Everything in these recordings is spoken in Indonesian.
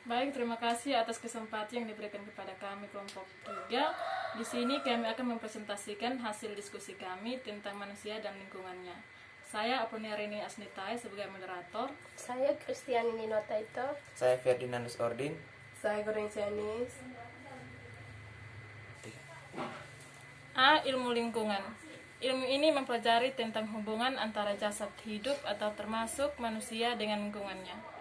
Baik, terima kasih atas kesempatan yang diberikan kepada kami kelompok 3. Di sini kami akan mempresentasikan hasil diskusi kami tentang manusia dan lingkungannya. Saya Aponia Rini Asnitai sebagai moderator. Saya Kristiani Ninotaito. Saya Ferdinandus Ordin. Saya Goreng Cianis. A. Ilmu lingkungan. Ilmu ini mempelajari tentang hubungan antara jasad hidup atau termasuk manusia dengan lingkungannya.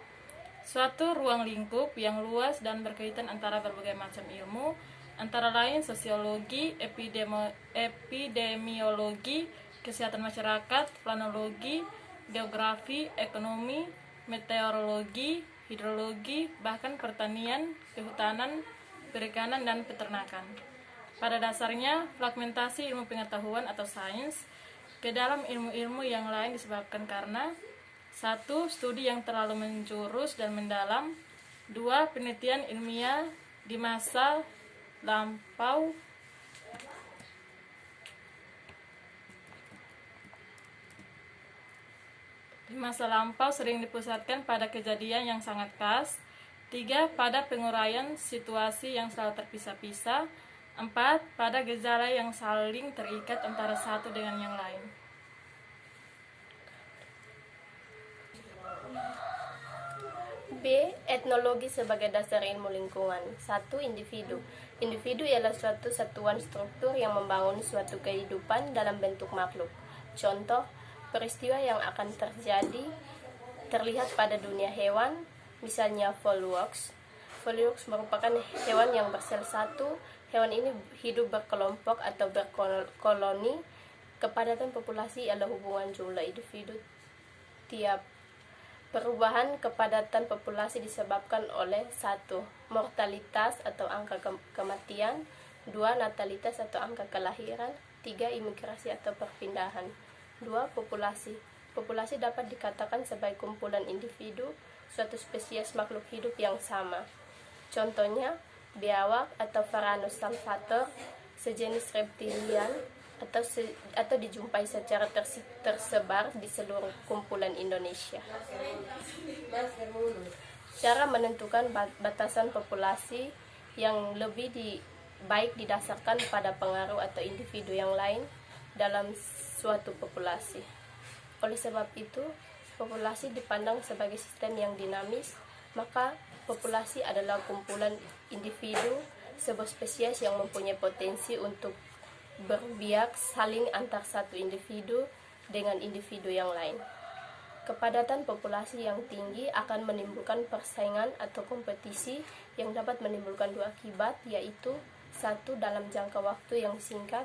Suatu ruang lingkup yang luas dan berkaitan antara berbagai macam ilmu, antara lain sosiologi, epidemiologi, kesehatan masyarakat, planologi, geografi, ekonomi, meteorologi, hidrologi, bahkan pertanian, kehutanan, perikanan, dan peternakan. Pada dasarnya, fragmentasi ilmu pengetahuan atau sains ke dalam ilmu-ilmu yang lain disebabkan karena 1. Studi yang terlalu menjurus dan mendalam. 2. Penelitian ilmiah di masa lampau. Sering dipusatkan pada kejadian yang sangat khas. 3. Pada penguraian situasi yang selalu terpisah-pisah. 4. Pada gejala yang saling terikat antara satu dengan yang lain. B. Etnologi sebagai dasar ilmu lingkungan. 1. Individu. Individu ialah suatu satuan struktur yang membangun suatu kehidupan dalam bentuk makhluk. Contoh, peristiwa yang akan terjadi terlihat pada dunia hewan, misalnya Volvox. Volvox merupakan hewan yang bersel satu. Hewan ini hidup berkelompok atau berkoloni. Kepadatan populasi adalah hubungan jumlah individu tiap. Perubahan kepadatan populasi disebabkan oleh 1. Mortalitas atau angka kematian. 2. Natalitas atau angka kelahiran. 3. Imigrasi atau perpindahan. 2. Populasi. Populasi dapat dikatakan sebagai kumpulan individu suatu spesies makhluk hidup yang sama. Contohnya, biawak atau Varanus salvator, sejenis reptilian, atau dijumpai secara tersebar di seluruh kumpulan Indonesia. Cara menentukan batasan populasi yang lebih baik didasarkan pada pengaruh atau individu yang lain dalam suatu populasi. Oleh sebab itu, populasi dipandang sebagai sistem yang dinamis, maka populasi adalah kumpulan individu sebuah spesies yang mempunyai potensi untuk berbiak saling antar satu individu dengan individu yang lain. Kepadatan populasi yang tinggi akan menimbulkan persaingan atau kompetisi yang dapat menimbulkan 2 akibat, yaitu 1. Dalam jangka waktu yang singkat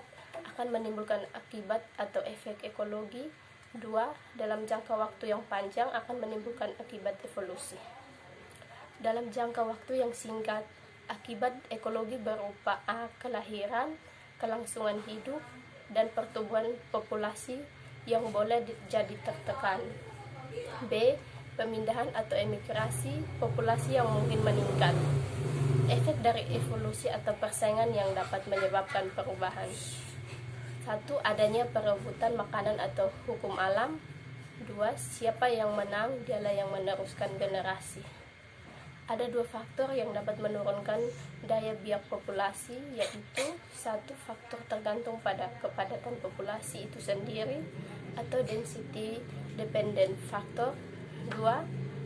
akan menimbulkan akibat atau efek ekologi. 2. Dalam jangka waktu yang panjang akan menimbulkan akibat evolusi. Dalam jangka waktu yang singkat, akibat ekologi berupa A. Kelahiran, kelangsungan hidup, dan pertumbuhan populasi yang boleh jadi tertekan. B. Pemindahan atau emigrasi, populasi yang mungkin meningkat. Efek dari evolusi atau persaingan yang dapat menyebabkan perubahan. 1. Adanya perebutan makanan atau hukum alam. 2. Siapa yang menang, dialah yang meneruskan generasi. Ada 2 faktor yang dapat menurunkan daya biak populasi, yaitu 1. Faktor tergantung pada kepadatan populasi itu sendiri atau density dependent factor. 2.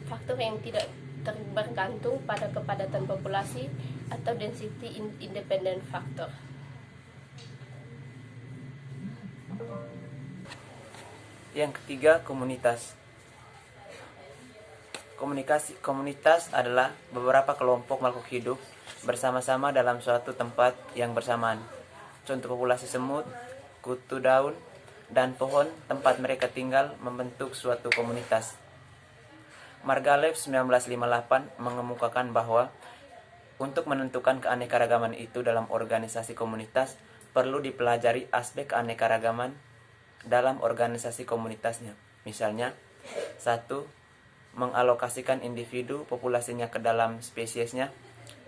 Faktor yang tidak bergantung pada kepadatan populasi atau density independent factor. Yang ketiga, komunitas. Komunitas adalah beberapa kelompok makhluk hidup bersama-sama dalam suatu tempat yang bersamaan. Contoh populasi semut, kutu daun, dan pohon tempat mereka tinggal membentuk suatu komunitas. Margalef 1958 mengemukakan bahwa untuk menentukan keanekaragaman itu dalam organisasi komunitas perlu dipelajari aspek keanekaragaman dalam organisasi komunitasnya. Misalnya, 1. Mengalokasikan individu populasinya ke dalam spesiesnya.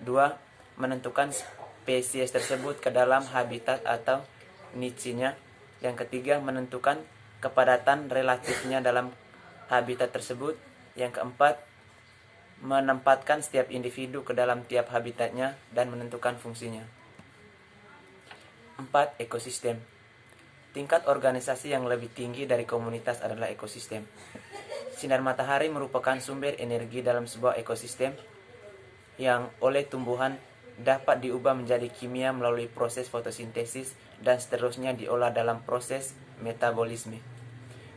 2. Menentukan spesies tersebut ke dalam habitat atau niche-nya. Yang ketiga, menentukan kepadatan relatifnya dalam habitat tersebut. Yang keempat, menempatkan setiap individu ke dalam tiap habitatnya dan menentukan fungsinya. 4. Ekosistem. Tingkat organisasi yang lebih tinggi dari komunitas adalah ekosistem. Sinar matahari merupakan sumber energi dalam sebuah ekosistem yang oleh tumbuhan dapat diubah menjadi kimia melalui proses fotosintesis dan seterusnya diolah dalam proses metabolisme.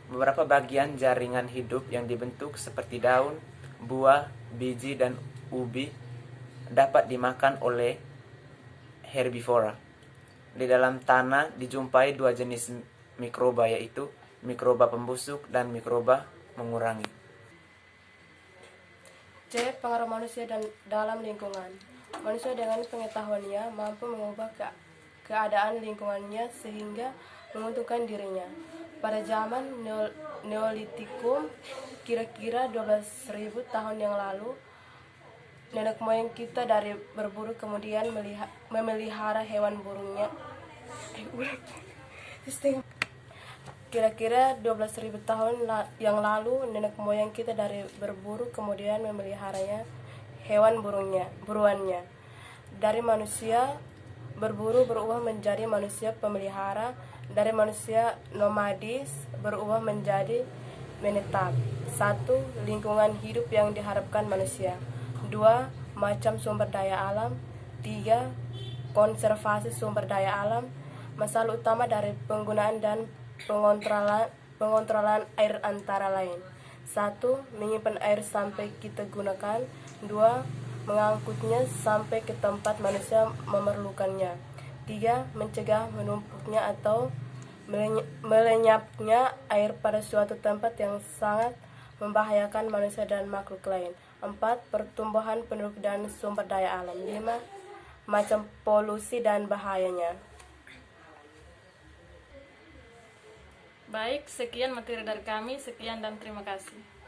Beberapa bagian jaringan hidup yang dibentuk seperti daun, buah, biji, dan ubi dapat dimakan oleh herbivora. Di dalam tanah dijumpai dua jenis mikroba, yaitu mikroba pembusuk dan mikroba mengurangi. C. Pengaruh manusia dan dalam lingkungan. Manusia dengan pengetahuannya mampu mengubah keadaan lingkungannya sehingga menguntungkan dirinya. Pada zaman Neolitikum, kira-kira 12.000 tahun yang lalu, nenek moyang kita dari berburu kemudian memelihara hewan burungnya. Kira-kira 12.000 tahun yang lalu, nenek moyang kita dari berburu kemudian memeliharanya hewan buruannya. Dari manusia berburu berubah menjadi manusia pemelihara, dari manusia nomadis berubah menjadi menetap. 1. Lingkungan hidup yang diharapkan manusia. 2. Macam sumber daya alam. 3. Konservasi sumber daya alam. Masalah utama dari penggunaan dan pengontrolan air antara lain. 1. Menyimpan air sampai kita gunakan. 2. Mengangkutnya sampai ke tempat manusia memerlukannya. 3. Mencegah menumpuknya atau melenyapnya air pada suatu tempat yang sangat membahayakan manusia dan makhluk lain. 4. Pertumbuhan penduduk dan sumber daya alam. 5. Macam polusi dan bahayanya. Baik, sekian materi dari kami. Sekian dan terima kasih.